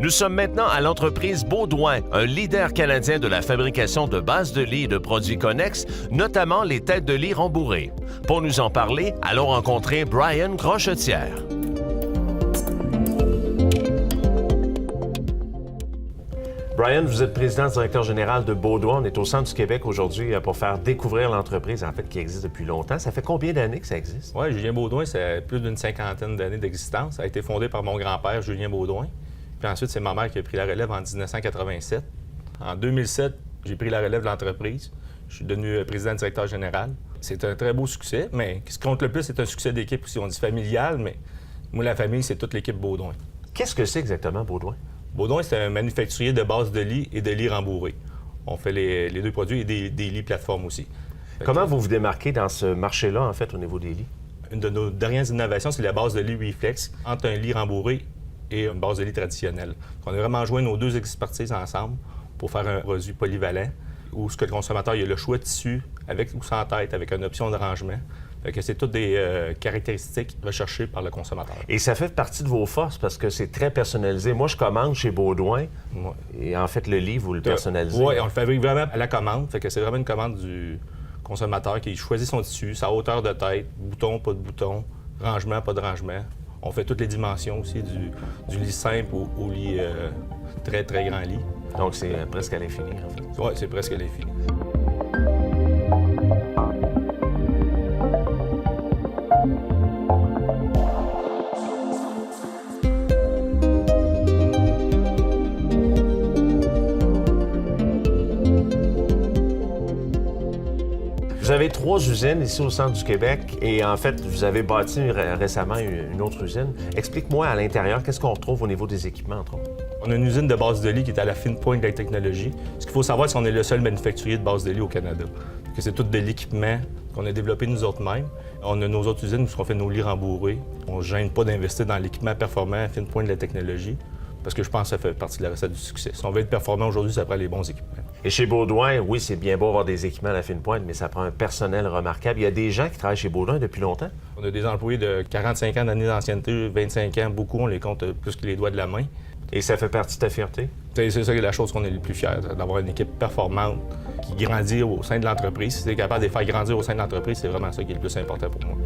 Nous sommes maintenant à l'entreprise Baudouin, un leader canadien de la fabrication de bases de lit et de produits connexes, notamment les têtes de lit rembourrées. Pour nous en parler, allons rencontrer Brian Crochetière. Brian, vous êtes président-directeur général de Baudouin. On est au centre du Québec aujourd'hui pour faire découvrir l'entreprise, en fait, qui existe depuis longtemps. Ça fait combien d'années que ça existe? Oui, Julien Baudouin, c'est plus d'une cinquantaine d'années d'existence. Ça a été fondé par mon grand-père, Julien Baudouin. Puis ensuite, c'est ma mère qui a pris la relève en 1987. En 2007, j'ai pris la relève de l'entreprise. Je suis devenu président-directeur général. C'est un très beau succès, mais ce qui compte le plus, c'est un succès d'équipe aussi. On dit familial, mais moi, la famille, c'est toute l'équipe Baudouin. Qu'est-ce que c'est exactement, Baudouin? Baudouin, c'est un manufacturier de bases de lits et de lits rembourrés. On fait les deux produits et des lits plateformes aussi. Comment vous vous démarquez dans ce marché-là, en fait, au niveau des lits? Une de nos dernières innovations, c'est la base de lit Reflex entre un lit rembourré et une base de lit traditionnelle. On a vraiment joint nos deux expertises ensemble pour faire un produit polyvalent où ce que le consommateur il a le choix de tissu avec ou sans tête, avec une option de rangement. Fait que c'est toutes des caractéristiques recherchées par le consommateur. Et ça fait partie de vos forces parce que c'est très personnalisé. Moi, je commande chez Baudouin et en fait, le lit, vous le personnalisez. Oui, on le fabrique vraiment à la commande. Fait que c'est vraiment une commande du consommateur qui choisit son tissu, sa hauteur de tête, bouton, pas de bouton, rangement, pas de rangement. On fait toutes les dimensions aussi, du lit simple au lit très, très grand lit. Donc, c'est presque à l'infini, en fait. Oui, c'est presque à l'infini. Vous avez 3 usines ici au centre du Québec et en fait, vous avez bâti récemment une autre usine. Explique-moi à l'intérieur, qu'est-ce qu'on retrouve au niveau des équipements, entre autres? On a une usine de base de lit qui est à la fine pointe de la technologie. Ce qu'il faut savoir, c'est qu'on est le seul manufacturier de base de lit au Canada. C'est tout de l'équipement qu'on a développé nous autres mêmes. On a nos autres usines où on fait nos lits rembourrés. On ne gêne pas d'investir dans l'équipement performant à fine pointe de la technologie parce que je pense que ça fait partie de la recette du succès. Si on veut être performant aujourd'hui, ça prend les bons équipements. Et chez Baudouin, oui, c'est bien beau avoir des équipements à la fine pointe, mais ça prend un personnel remarquable. Il y a des gens qui travaillent chez Baudouin depuis longtemps? On a des employés de 45 ans d'années d'ancienneté, 25 ans, beaucoup, on les compte plus que les doigts de la main. Et ça fait partie de ta fierté? C'est ça la chose qu'on est le plus fiers, d'avoir une équipe performante qui grandit au sein de l'entreprise. Si c'est capable de les faire grandir au sein de l'entreprise, c'est vraiment ça qui est le plus important pour moi.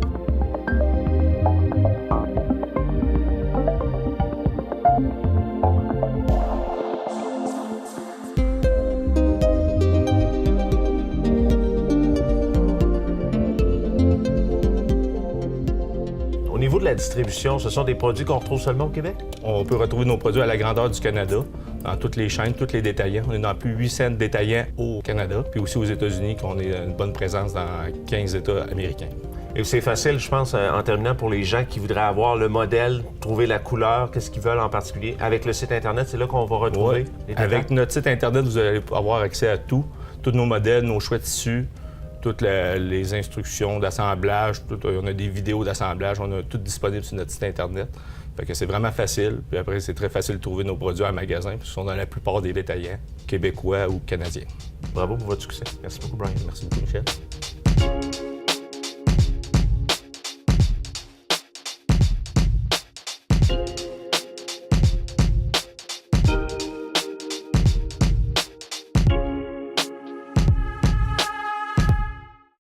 Au niveau de la distribution, ce sont des produits qu'on retrouve seulement au Québec? On peut retrouver nos produits à la grandeur du Canada, dans toutes les chaînes, tous les détaillants. On est dans plus de 800 détaillants au Canada, puis aussi aux États-Unis, qu'on ait une bonne présence dans 15 États américains. Et c'est facile, je pense, en terminant, pour les gens qui voudraient avoir le modèle, trouver la couleur, qu'est-ce qu'ils veulent en particulier. Avec le site Internet, c'est là qu'on va retrouver les détails? Avec notre site Internet, vous allez avoir accès à tout, tous nos modèles, nos choix de tissus, toutes les instructions d'assemblage, on a des vidéos d'assemblage, on a tout disponible sur notre site Internet. Fait que c'est vraiment facile. Puis après, c'est très facile de trouver nos produits en magasin, parce qu'ils sont dans la plupart des détaillants québécois ou canadiens. Bravo pour votre succès. Merci beaucoup, Brian. Merci beaucoup, Michel.